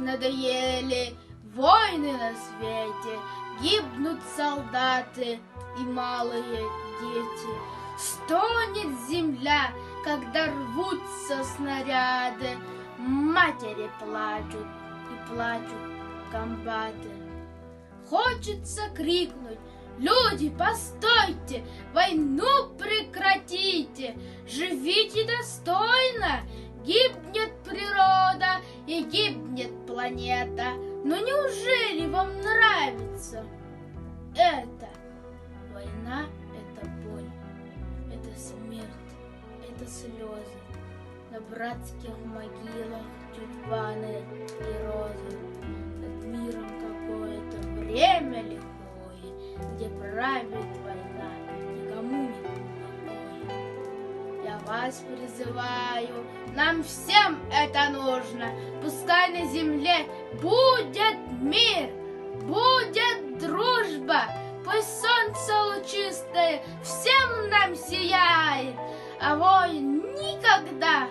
надоели войны на свете, гибнут солдаты и малые дети. Стонет земля, когда рвутся снаряды, матери плачут и плачут комбаты. Хочется крикнуть: люди, постойте, войну прекратите, живите достойно, гибнет природа и гибнет планета. Но неужели вам нравится это? Война — это боль, это смерть, это слезы. На братских могилах тюльпаны и розы. Над миром какое-то время лихое, где правит война, никому не покоя. Я вас призываю, нам всем это нужно. Пускай на земле будет мир, будет дружба. Пусть солнце лучистое всем нам сияет, а войн никогда